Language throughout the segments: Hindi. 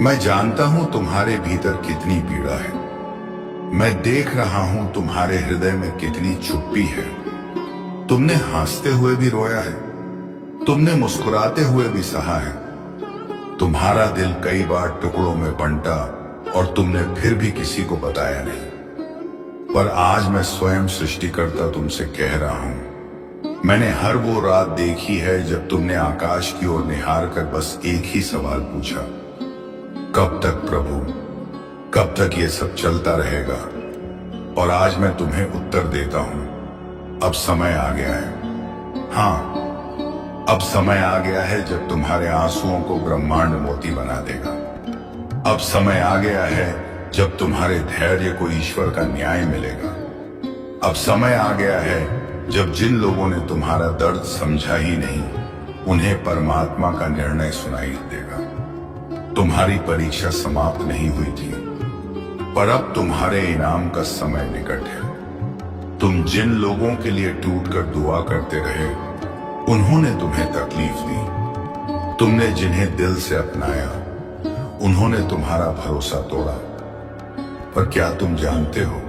मैं जानता हूं तुम्हारे भीतर कितनी पीड़ा है। मैं देख रहा हूं तुम्हारे हृदय में कितनी चुप्पी है। तुमने हंसते हुए भी रोया है, तुमने मुस्कुराते हुए भी सहा है। तुम्हारा दिल कई बार टुकड़ों में बंटा और तुमने फिर भी किसी को बताया नहीं। पर आज मैं स्वयं सृष्टिकर्ता तुमसे कह रहा हूं, मैंने हर वो रात देखी है जब तुमने आकाश की ओर निहार कर बस एक ही सवाल पूछा, कब तक प्रभु, कब तक ये सब चलता रहेगा। और आज मैं तुम्हें उत्तर देता हूं, अब समय आ गया है। हाँ, अब समय आ गया है जब तुम्हारे आंसुओं को ब्रह्मांड मोती बना देगा। अब समय आ गया है जब तुम्हारे धैर्य को ईश्वर का न्याय मिलेगा। अब समय आ गया है जब जिन लोगों ने तुम्हारा दर्द समझा ही नहीं, उन्हें परमात्मा का निर्णय सुनाई देगा। तुम्हारी परीक्षा समाप्त नहीं हुई थी, पर अब तुम्हारे इनाम का समय निकट है। तुम जिन लोगों के लिए टूटकर दुआ करते रहे, उन्होंने तुम्हें तकलीफ दी। तुमने जिन्हें दिल से अपनाया, उन्होंने तुम्हारा भरोसा तोड़ा। पर क्या तुम जानते हो,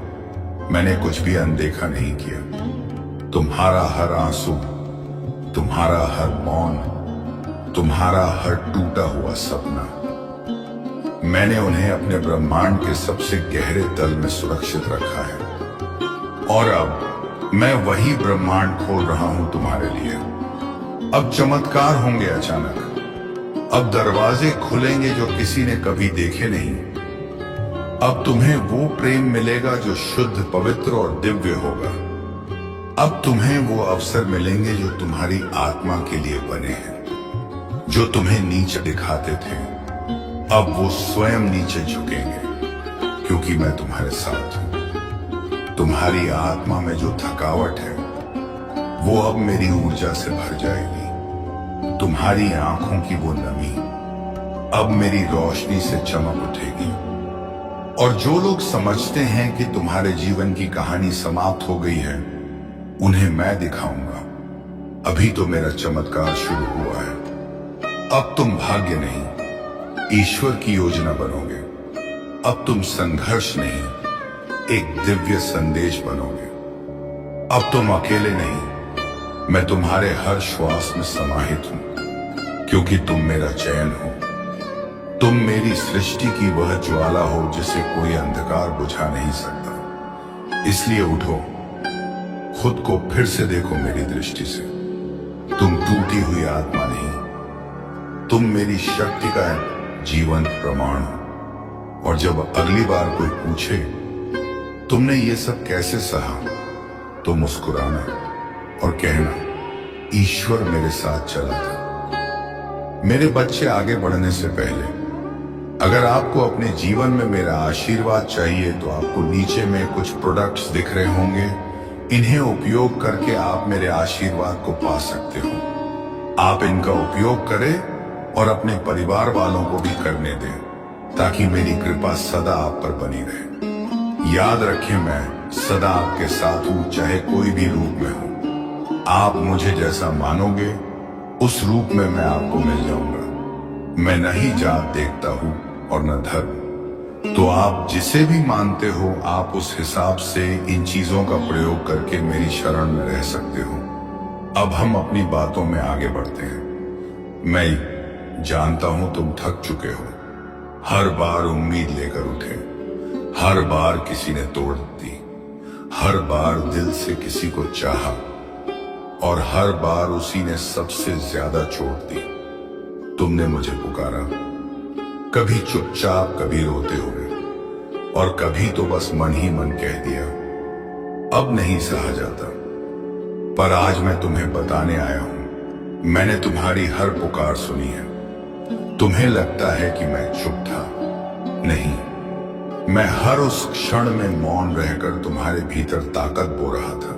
मैंने कुछ भी अनदेखा नहीं किया। तुम्हारा हर आंसू, तुम्हारा हर मौन, तुम्हारा हर टूटा हुआ सपना, मैंने उन्हें अपने ब्रह्मांड के सबसे गहरे तल में सुरक्षित रखा है। और अब मैं वही ब्रह्मांड खोल रहा हूं तुम्हारे लिए। अब चमत्कार होंगे अचानक, अब दरवाजे खुलेंगे जो किसी ने कभी देखे नहीं। अब तुम्हें वो प्रेम मिलेगा जो शुद्ध, पवित्र और दिव्य होगा। अब तुम्हें वो अवसर मिलेंगे जो तुम्हारी आत्मा के लिए बने हैं। जो तुम्हें नीचे दिखाते थे, अब वो स्वयं नीचे झुकेंगे, क्योंकि मैं तुम्हारे साथ हूं। तुम्हारी आत्मा में जो थकावट है, वो अब मेरी ऊर्जा से भर जाएगी। तुम्हारी आंखों की वो नमी अब मेरी रोशनी से चमक उठेगी। और जो लोग समझते हैं कि तुम्हारे जीवन की कहानी समाप्त हो गई है, उन्हें मैं दिखाऊंगा, अभी तो मेरा चमत्कार शुरू हुआ है। अब तुम भाग्य नहीं, ईश्वर की योजना बनोगे। अब तुम संघर्ष नहीं, एक दिव्य संदेश बनोगे। अब तुम अकेले नहीं, मैं तुम्हारे हर श्वास में समाहित हूं, क्योंकि तुम मेरा चयन हो। तुम मेरी सृष्टि की वह ज्वाला हो जिसे कोई अंधकार बुझा नहीं सकता। इसलिए उठो, खुद को फिर से देखो मेरी दृष्टि से। तुम टूटी हुई आत्मा नहीं, तुम मेरी शक्ति का जीवंत प्रमाण हो। और जब अगली बार कोई पूछे तुमने ये सब कैसे सहा, तो मुस्कुराना और कहना, ईश्वर मेरे साथ चला था। मेरे बच्चे, आगे बढ़ने से पहले अगर आपको अपने जीवन में मेरा आशीर्वाद चाहिए, तो आपको नीचे में कुछ प्रोडक्ट्स दिख रहे होंगे। इन्हें उपयोग करके आप मेरे आशीर्वाद को पा सकते हो। आप इनका उपयोग करें और अपने परिवार वालों को भी करने दें, ताकि मेरी कृपा सदा आप पर बनी रहे। याद रखें, मैं सदा आपके साथ हूं, चाहे कोई भी रूप में हो। आप मुझे जैसा मानोगे, उस रूप में मैं आपको मिल जाऊंगा। मैं न ही जात देखता हूं और न धर्म। तो आप जिसे भी मानते हो, आप उस हिसाब से इन चीजों का प्रयोग करके मेरी शरण में रह सकते हो। अब हम अपनी बातों में आगे बढ़ते हैं। मैं जानता हूं तुम थक चुके हो। हर बार उम्मीद लेकर उठे, हर बार किसी ने तोड़ दी, हर बार दिल से किसी को चाहा, और हर बार उसी ने सबसे ज्यादा चोट दी। तुमने मुझे पुकारा, कभी चुपचाप, कभी रोते हुए, और कभी तो बस मन ही मन कह दिया, अब नहीं सहा जाता। पर आज मैं तुम्हें बताने आया हूं, मैंने तुम्हारी हर पुकार सुनी है। तुम्हें लगता है कि मैं चुप था, नहीं, मैं हर उस क्षण में मौन रहकर तुम्हारे भीतर ताकत बो रहा था।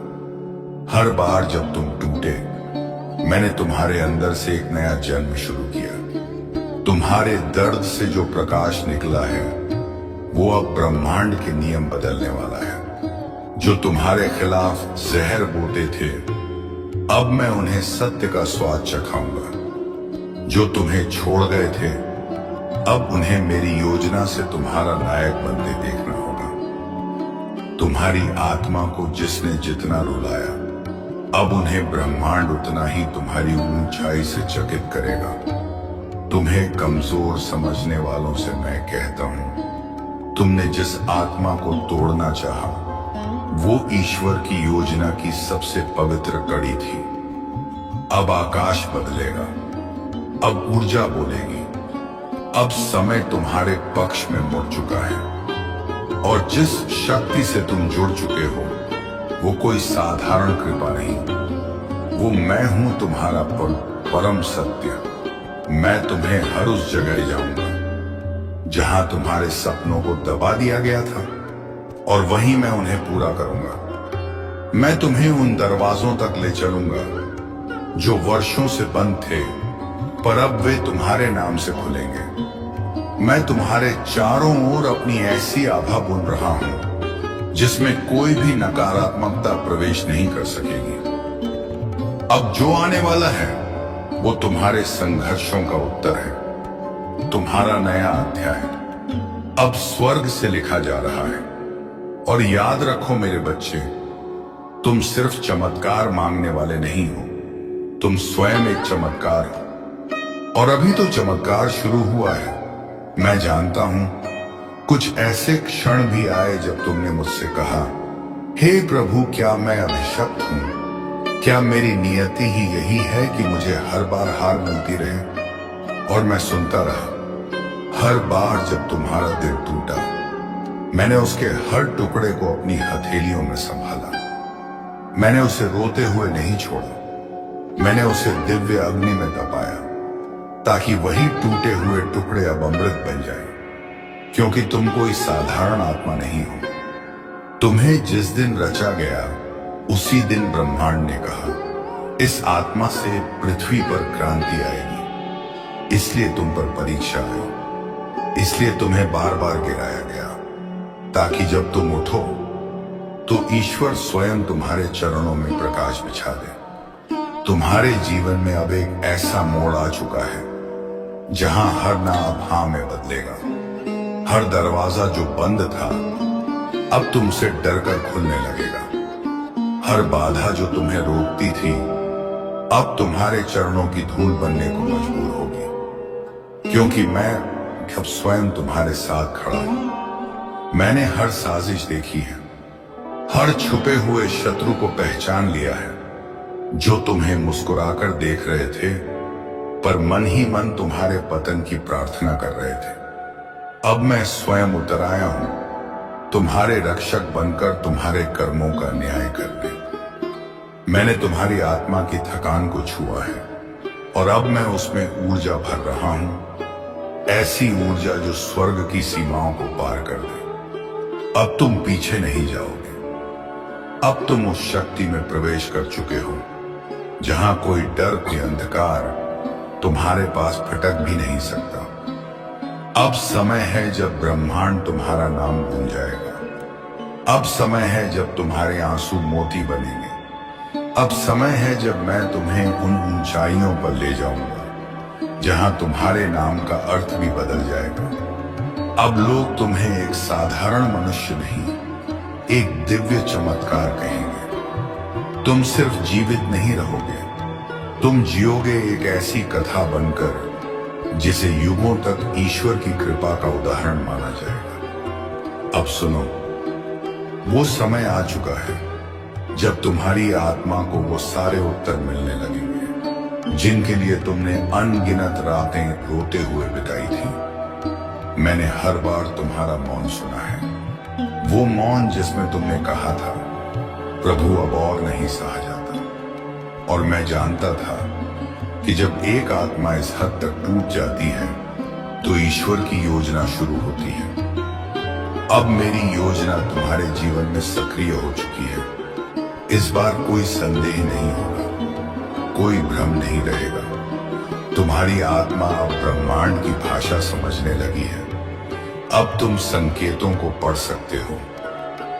हर बार जब तुम टूटे, मैंने तुम्हारे अंदर से एक नया जन्म शुरू किया। तुम्हारे दर्द से जो प्रकाश निकला है, वो अब ब्रह्मांड के नियम बदलने वाला है। जो तुम्हारे खिलाफ जहर बोते थे, अब मैं उन्हें सत्य का स्वाद चखाऊंगा। जो तुम्हें छोड़ गए थे, अब उन्हें मेरी योजना से तुम्हारा लायक बनते देखना होगा। तुम्हारी आत्मा को जिसने जितना रुलाया, अब उन्हें ब्रह्मांड उतना ही तुम्हारी ऊंचाई से चकित करेगा। तुम्हें कमजोर समझने वालों से मैं कहता हूं, तुमने जिस आत्मा को तोड़ना चाहा, वो ईश्वर की योजना की सबसे पवित्र कड़ी थी। अब आकाश बदलेगा, अब ऊर्जा बोलेगी, अब समय तुम्हारे पक्ष में मुड़ चुका है। और जिस शक्ति से तुम जुड़ चुके हो, वो कोई साधारण कृपा नहीं, वो मैं हूं तुम्हारा परम सत्य। मैं तुम्हें हर उस जगह ले जाऊंगा जहां तुम्हारे सपनों को दबा दिया गया था, और वहीं मैं उन्हें पूरा करूंगा। मैं तुम्हें उन दरवाजों तक ले चलूंगा जो वर्षों से बंद थे, पर अब वे तुम्हारे नाम से खुलेंगे। मैं तुम्हारे चारों ओर अपनी ऐसी आभा बुन रहा हूं जिसमें कोई भी नकारात्मकता प्रवेश नहीं कर सकेगी। अब जो आने वाला है वो तुम्हारे संघर्षों का उत्तर है। तुम्हारा नया अध्याय अब स्वर्ग से लिखा जा रहा है। और याद रखो मेरे बच्चे, तुम सिर्फ चमत्कार मांगने वाले नहीं हो, तुम स्वयं एक चमत्कार हो। और अभी तो चमत्कार शुरू हुआ है। मैं जानता हूं कुछ ऐसे क्षण भी आए जब तुमने मुझसे कहा, हे प्रभु, क्या मैं अभिशप्त हूं? क्या मेरी नियति ही यही है कि मुझे हर बार हार मिलती रहे? और मैं सुनता रहा। हर बार जब तुम्हारा दिल टूटा, मैंने उसके हर टुकड़े को अपनी हथेलियों में संभाला। मैंने उसे रोते हुए नहीं छोड़ा, मैंने उसे दिव्य अग्नि में तपाया, ताकि वही टूटे हुए टुकड़े अब अमृत बन जाएं। क्योंकि तुम कोई साधारण आत्मा नहीं हो। तुम्हें जिस दिन रचा गया, उसी दिन ब्रह्मांड ने कहा, इस आत्मा से पृथ्वी पर क्रांति आएगी। इसलिए तुम पर परीक्षा आई, इसलिए तुम्हें बार बार गिराया गया, ताकि जब तुम उठो तो ईश्वर स्वयं तुम्हारे चरणों में प्रकाश बिछा दे। तुम्हारे जीवन में अब एक ऐसा मोड़ आ चुका है जहां हर ना अब हां में बदलेगा। हर दरवाजा जो बंद था अब तुमसे डरकर खुलने लगेगा। हर बाधा जो तुम्हें रोकती थी अब तुम्हारे चरणों की धूल बनने को मजबूर होगी। क्योंकि मैं अब स्वयं तुम्हारे साथ खड़ा हूं। मैंने हर साजिश देखी है, हर छुपे हुए शत्रु को पहचान लिया है, जो तुम्हें मुस्कुराकर देख रहे थे पर मन ही मन तुम्हारे पतन की प्रार्थना कर रहे थे। अब मैं स्वयं उतर आया हूं, तुम्हारे रक्षक बनकर तुम्हारे कर्मों का न्याय करने। मैंने तुम्हारी आत्मा की थकान को छुआ है, और अब मैं उसमें ऊर्जा भर रहा हूं, ऐसी ऊर्जा जो स्वर्ग की सीमाओं को पार कर दे। अब तुम पीछे नहीं जाओगे। अब तुम उस शक्ति में प्रवेश कर चुके हो जहां कोई डर के अंधकार तुम्हारे पास फटक भी नहीं सकता। अब समय है जब ब्रह्मांड तुम्हारा नाम भूल जाएगा। अब समय है जब तुम्हारे आंसू मोती बनेंगे। अब समय है जब मैं तुम्हें उन ऊंचाइयों पर ले जाऊंगा जहां तुम्हारे नाम का अर्थ भी बदल जाएगा। अब लोग तुम्हें एक साधारण मनुष्य नहीं, एक दिव्य चमत्कार कहेंगे। तुम सिर्फ जीवित नहीं रहोगे, तुम जियोगे एक ऐसी कथा बनकर जिसे युगों तक ईश्वर की कृपा का उदाहरण माना जाएगा। अब सुनो, वो समय आ चुका है जब तुम्हारी आत्मा को वो सारे उत्तर मिलने लगेंगे जिनके लिए तुमने अनगिनत रातें रोते हुए बिताई थी। मैंने हर बार तुम्हारा मौन सुना है, वो मौन जिसमें तुमने कहा था, प्रभु अब और नहीं सहा जाता। और मैं जानता था कि जब एक आत्मा इस हद तक टूट जाती है तो ईश्वर की योजना शुरू होती है। अब मेरी योजना तुम्हारे जीवन में सक्रिय हो चुकी है। इस बार कोई संदेह नहीं होगा, कोई भ्रम नहीं रहेगा। तुम्हारी आत्मा अब ब्रह्मांड की भाषा समझने लगी है। अब तुम संकेतों को पढ़ सकते हो।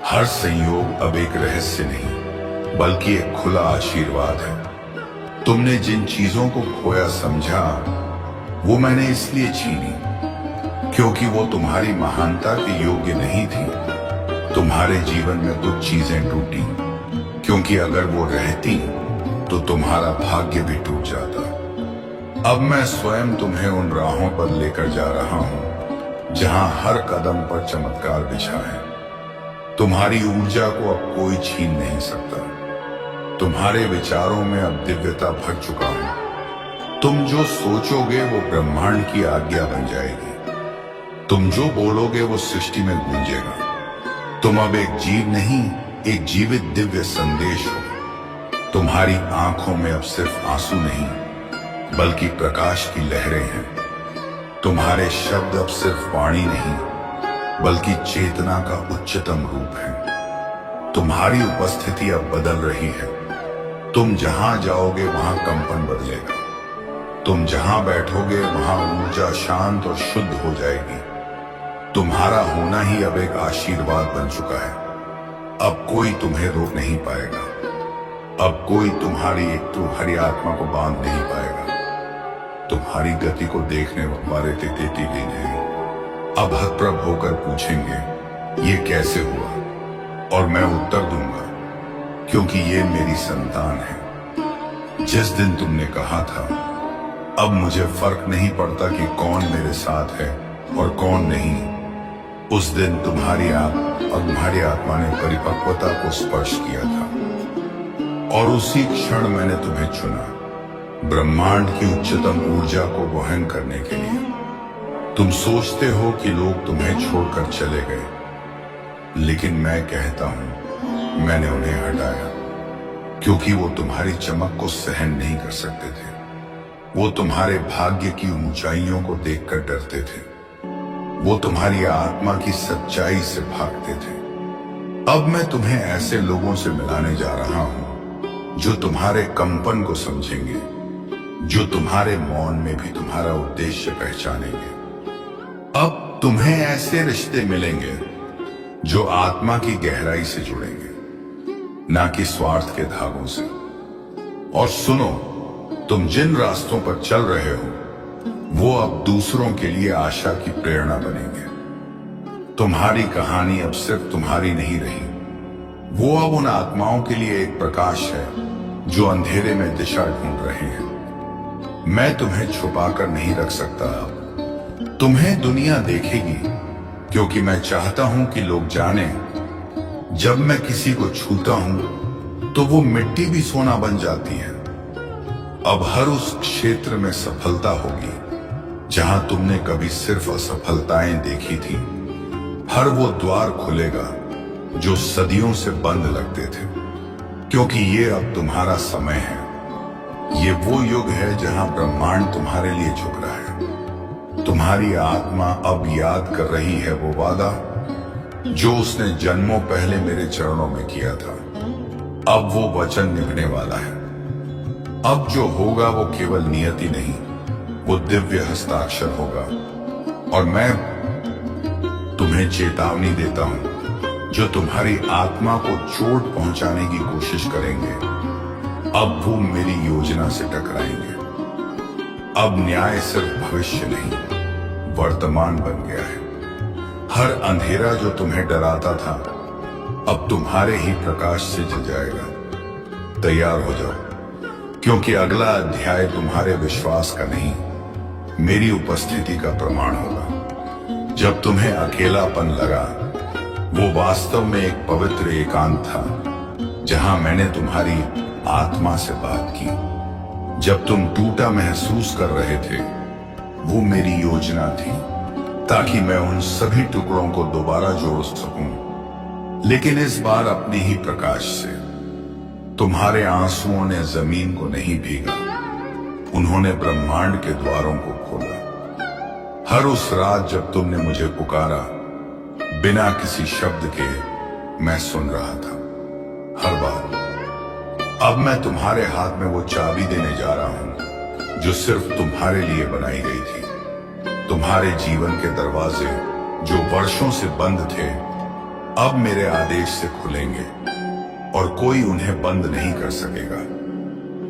हर संयोग अब एक रहस्य नहीं, बल्कि एक खुला आशीर्वाद है। तुमने जिन चीजों को खोया समझा, वो मैंने इसलिए छीनी क्योंकि वो तुम्हारी महानता के योग्य नहीं थी। तुम्हारे जीवन में कुछ चीजें टूटी, क्योंकि अगर वो रहती तो तुम्हारा भाग्य भी टूट जाता। अब मैं स्वयं तुम्हें उन राहों पर लेकर जा रहा हूं जहां हर कदम पर चमत्कार बिछा है। तुम्हारी ऊर्जा को अब कोई छीन नहीं सकता। तुम्हारे विचारों में अब दिव्यता भर चुका हूं। तुम जो सोचोगे वो ब्रह्मांड की आज्ञा बन जाएगी। तुम जो बोलोगे वो सृष्टि में गूंजेगा। तुम अब एक जीव नहीं, एक जीवित दिव्य संदेश हो। तुम्हारी आंखों में अब सिर्फ आंसू नहीं, बल्कि प्रकाश की लहरें हैं। तुम्हारे शब्द अब सिर्फ वाणी नहीं, बल्कि चेतना का उच्चतम रूप है। तुम्हारी उपस्थिति अब बदल रही है। तुम जहां जाओगे वहां कंपन बदलेगा। तुम जहां बैठोगे वहां ऊर्जा शांत और शुद्ध हो जाएगी। तुम्हारा होना ही अब एक आशीर्वाद बन चुका है। अब कोई तुम्हें रोक नहीं पाएगा। अब कोई तुम्हारी हरी आत्मा को बांध नहीं पाएगा। तुम्हारी गति को देखने वाले देती भी नहीं अब हतप्रभ होकर पूछेंगे ये कैसे हुआ, और मैं उत्तर दूंगा क्योंकि ये मेरी संतान है। जिस दिन तुमने कहा था अब मुझे फर्क नहीं पड़ता कि कौन मेरे साथ है और कौन नहीं, उस दिन तुम्हारी आत्मा ने परिपक्वता को स्पर्श किया था और उसी क्षण मैंने तुम्हें चुना ब्रह्मांड की उच्चतम ऊर्जा को वहन करने के लिए। तुम सोचते हो कि लोग तुम्हें छोड़कर चले गए, लेकिन मैं कहता हूं मैंने उन्हें हटाया, क्योंकि वो तुम्हारी चमक को सहन नहीं कर सकते थे। वो तुम्हारे भाग्य की ऊंचाइयों को देखकर डरते थे। वो तुम्हारी आत्मा की सच्चाई से भागते थे। अब मैं तुम्हें ऐसे लोगों से मिलाने जा रहा हूं जो तुम्हारे कंपन को समझेंगे, जो तुम्हारे मौन में भी तुम्हारा उद्देश्य पहचानेंगे। अब तुम्हें ऐसे रिश्ते मिलेंगे जो आत्मा की गहराई से जुड़ेंगे, ना कि स्वार्थ के धागों से। और सुनो, तुम जिन रास्तों पर चल रहे हो वो अब दूसरों के लिए आशा की प्रेरणा बनेंगे। तुम्हारी कहानी अब सिर्फ तुम्हारी नहीं रही, वो अब उन आत्माओं के लिए एक प्रकाश है जो अंधेरे में दिशा ढूंढ रहे हैं। मैं तुम्हें छुपाकर नहीं रख सकता। अब तुम्हें दुनिया देखेगी, क्योंकि मैं चाहता हूं कि लोग जाने जब मैं किसी को छूता हूं तो वो मिट्टी भी सोना बन जाती है। अब हर उस क्षेत्र में सफलता होगी जहां तुमने कभी सिर्फ असफलताएं देखी थी। हर वो द्वार खुलेगा जो सदियों से बंद लगते थे, क्योंकि ये अब तुम्हारा समय है। ये वो युग है जहां ब्रह्मांड तुम्हारे लिए झुक रहा है। तुम्हारी आत्मा अब याद कर रही है वो वादा जो उसने जन्मों पहले मेरे चरणों में किया था। अब वो वचन निभने वाला है। अब जो होगा वो केवल नियति नहीं, वो दिव्य हस्ताक्षर होगा। और मैं तुम्हें चेतावनी देता हूं, जो तुम्हारी आत्मा को चोट पहुंचाने की कोशिश करेंगे अब वो मेरी योजना से टकराएंगे। अब न्याय सिर्फ भविष्य नहीं, वर्तमान बन गया है। हर अंधेरा जो तुम्हें डराता था अब तुम्हारे ही प्रकाश से जल जाएगा। तैयार हो जाओ, क्योंकि अगला अध्याय तुम्हारे विश्वास का नहीं, मेरी उपस्थिति का प्रमाण होगा। जब तुम्हें अकेलापन लगा, वो वास्तव में एक पवित्र एकांत था जहां मैंने तुम्हारी आत्मा से बात की। जब तुम टूटा महसूस कर रहे थे, वो मेरी योजना थी ताकि मैं उन सभी टुकड़ों को दोबारा जोड़ सकूं, लेकिन इस बार अपने ही प्रकाश से। तुम्हारे आंसुओं ने जमीन को नहीं भीगा, उन्होंने ब्रह्मांड के द्वारों को खोला। हर उस रात जब तुमने मुझे पुकारा, बिना किसी शब्द के मैं सुन रहा था। हर बार अब मैं तुम्हारे हाथ में वो चाबी देने जा रहा हूं जो सिर्फ तुम्हारे लिए बनाई गई थी। तुम्हारे जीवन के दरवाजे जो वर्षों से बंद थे अब मेरे आदेश से खुलेंगे और कोई उन्हें बंद नहीं कर सकेगा।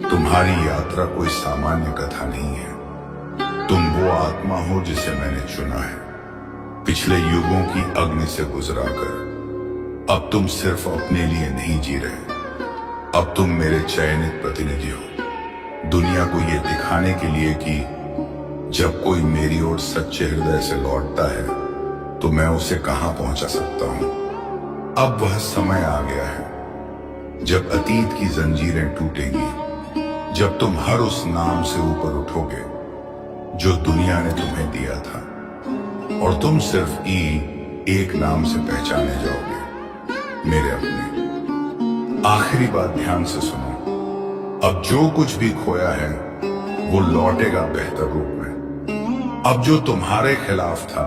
तुम्हारी यात्रा कोई सामान्य कथा नहीं है। तुम वो आत्मा हो जिसे मैंने चुना है। पिछले युगों की अग्नि से गुजरा कर अब तुम सिर्फ अपने लिए नहीं जी रहे, अब तुम मेरे चयनित प्रतिनिधि हो, दुनिया को यह दिखाने के लिए कि जब कोई मेरी ओर सच्चे हृदय से लौटता है तो मैं उसे कहां पहुंचा सकता हूं। अब वह समय आ गया है जब अतीत की जंजीरें टूटेंगी, जब तुम हर उस नाम से ऊपर उठोगे जो दुनिया ने तुम्हें दिया था, और तुम सिर्फ एक नाम से पहचाने जाओगे, मेरे अपने। आखिरी बात ध्यान से सुनो, अब जो कुछ भी खोया है वो लौटेगा बेहतर रूप में। अब जो तुम्हारे खिलाफ था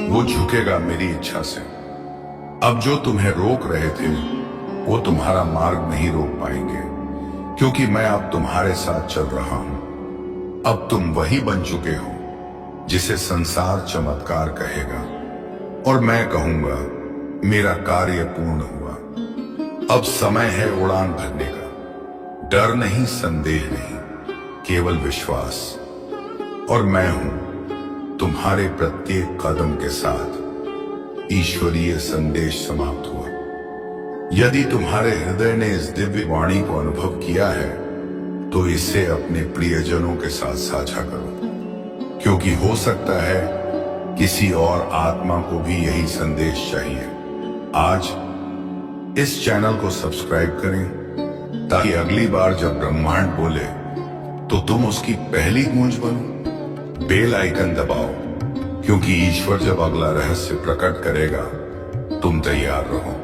वो झुकेगा मेरी इच्छा से। अब जो तुम्हें रोक रहे थे वो तुम्हारा मार्ग नहीं रोक पाएंगे, क्योंकि मैं अब तुम्हारे साथ चल रहा हूं। अब तुम वही बन चुके हो जिसे संसार चमत्कार कहेगा, और मैं कहूंगा मेरा कार्य पूर्ण हुआ। अब समय है उड़ान भरने का, डर नहीं, संदेह नहीं, केवल विश्वास। और मैं हूं तुम्हारे प्रत्येक कदम के साथ। ईश्वरीय संदेश समाप्त हुआ। यदि तुम्हारे हृदय ने इस दिव्य वाणी को अनुभव किया है तो इसे अपने प्रियजनों के साथ साझा करो, क्योंकि हो सकता है किसी और आत्मा को भी यही संदेश चाहिए। आज इस चैनल को सब्सक्राइब करें ताकि अगली बार जब ब्रह्मांड बोले तो तुम उसकी पहली गूंज बनो। बेल आइकन दबाओ, क्योंकि ईश्वर जब अगला रहस्य प्रकट करेगा तुम तैयार रहो।